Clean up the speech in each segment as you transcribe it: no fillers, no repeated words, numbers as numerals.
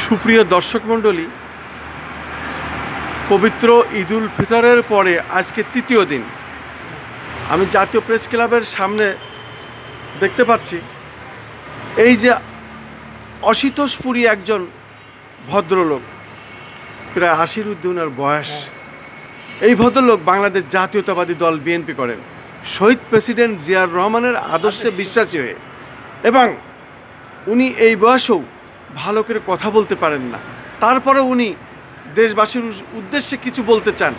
সুপ্রিয় দর্শক মণ্ডলী, পবিত্র ঈদুল ফিতরের পরে আজকে তৃতীয় দিন। আমি জাতীয় প্রেস ক্লাবের সামনে দেখতে পাচ্ছি এই যে অসিতোষপুরী একজন ভদ্রলোক, প্রায় ৮০ ঊর্ধ্বে ওনার বয়স। এই ভদ্রলোক বাংলাদেশ জাতীয়তাবাদী দল বিএনপি করেন, শহীদ প্রেসিডেন্ট জিয়াউর রহমানের আদর্শে বিশ্বাসী হয়ে, এবং উনি এই বয়সেও ভালো করে কথা বলতে পারেন না। তারপরে উনি দেশবাসীর উদ্দেশ্যে কিছু বলতে চান।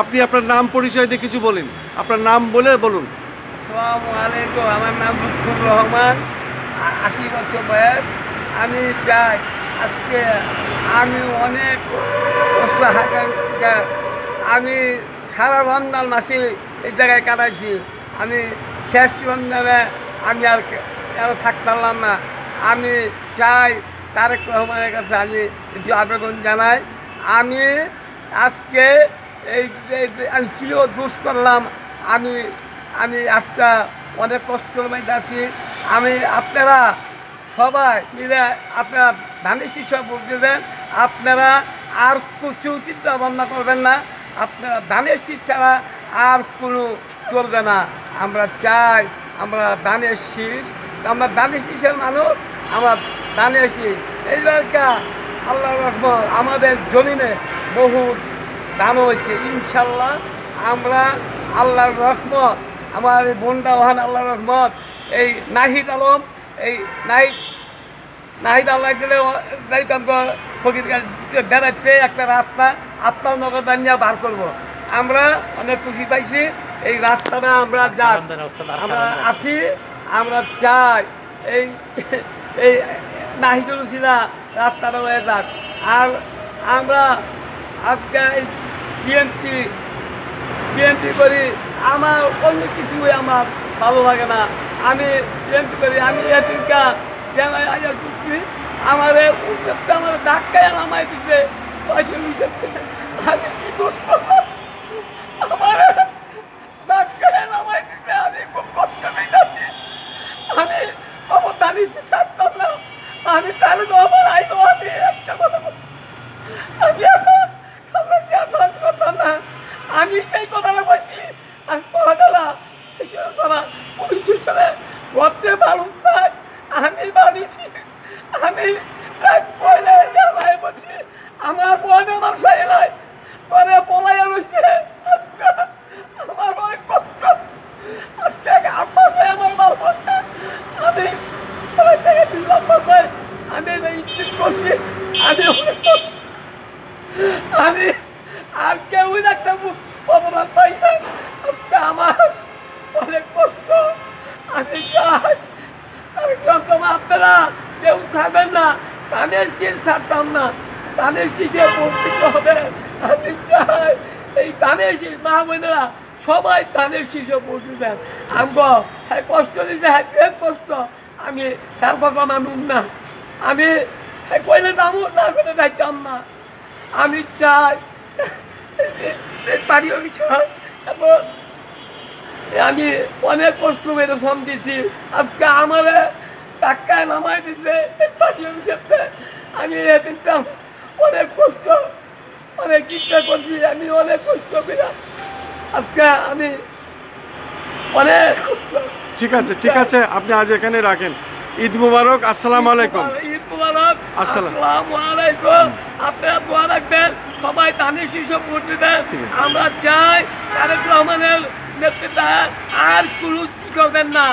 আপনি আপনার নাম পরিচয় দিয়ে কিছু বলেন, আপনার নাম বলে বলুন। আসসালামু আলাইকুম, আমার নাম লুৎফুর রহমান, ৮০ বছর বয়স। আমি যাই আজকে আমি অনেক কষ্ট, আমি সারা রমজান মাসে এই জায়গায় কাটাইছি। আমি শেষ রমজানে আমি আর থাকতে পারলাম না। আমি চাই তারেক রহমানের কাছে আমি একটু আবেদন জানাই। আমি আজকে আমি চির দোষ করলাম। আমি আজকে অনেক কষ্টের মধ্যে আছি। আপনারা সবাই মিলে আপনারা ধানের শীর্ষ ভোট দেবেন। আপনারা আর কিছু চিন্তা ভাবনা করবেন না। আপনারা ধানের শীষ ছাড়া আর কোনো চলবে না। আমরা চাই আমরা ধানের শীষ, আমরা ধানের শীষের মানুষ, আমরা ধানের শীষ। এই জায়গা আল্লাহর রহমত আমাদের জমিনে বহু ধান হয়েছে। ইনশাল্লাহ আমরা আল্লাহর রহমত, আমার এই বোনটা ওহান আল্লাহর রহমত, এই নাহিদ আলম, এই নাহিদ আল্লাহ গেলে যাইতাম ফকির বেড়াইতে একটা রাস্তা আপনার নগর নিয়ে বার করবো। আমরা অনেক খুশি পাইছি এই রাস্তাটা। আমরা আছি, আমরা চাই এই নাহিদুল সিনা রাস্তাটা হয়ে যাক। আর আমরা আজকে বিএনপি করি, আমার অন্য কিছুই আমার ভালো লাগে না। আমি বিএনপি করি, আমি এটিকা জেলায় আয়া করছি। আমার ধাক্কায় নামাই দিচ্ছে। আমি কি দোষ করলাম? আমার ধাক্কায় নামাই দিচ্ছে। আমি খুব কষ্ট পেয়েছি। আমি অবদানি ছাড়তাম না। আমি তাহলে তো আমার আই তো আমি একটা কথা আমি এখন কথা না। আমি সেই কথাটা বলছি। আমি কথাটা পুলিশের সাথে ঘরতে মানুষ নাই। আমি বানিয়েছি। আমি বলছি আমার বোন আমার সাই নাই, পরে পলাইয়া রয়েছে। আমার অনেক কষ্ট। আজকে আমার আমার মাল করছে। আমি করছি। আমি আর কেউ একটা অপরাধ পাই না। আজকে আমার অনেক কষ্ট। আমি চাই আপনারা কেউ থাকবেন না। ধানের শীষ ছাড়তাম না, ধানের শীষে বঞ্চিত হবে। আমি চাই এই ধানের শীষ মা বোনেরা সবাই ধানের শীষে পৌঁছে দেন। আমগো হ্যাঁ কষ্ট দিতে, হ্যাঁ কষ্ট। আমি হ্যাঁ কথা মানুষ না। আমি কইলে দামও না করে যাইতাম না। আমি চাই পারি বিষয়। তারপর আমি অনেক কষ্ট করে ফোন দিছি। আজকে আমার টাকায় নামাই দিছে হিসেবে। আমি দিতাম অনেক কষ্ট, অনেক ইচ্ছা করছি। আমি অনেক কষ্ট করে আজকে আমি অনেক কষ্ট। ঠিক আছে, ঠিক আছে, আপনি আজ এখানে রাখেন। ঈদ মুবারক। আসসালামু আলাইকুম। ঈদ মুবারক। আসসালামু আলাইকুম। আপনারা দোয়া রাখবেন, সবাই ধানের শীর্ষ ভোট দেন। আমরা চাই তারেক রহমানের নেতৃত্বে আর কোনো কি করবেন না।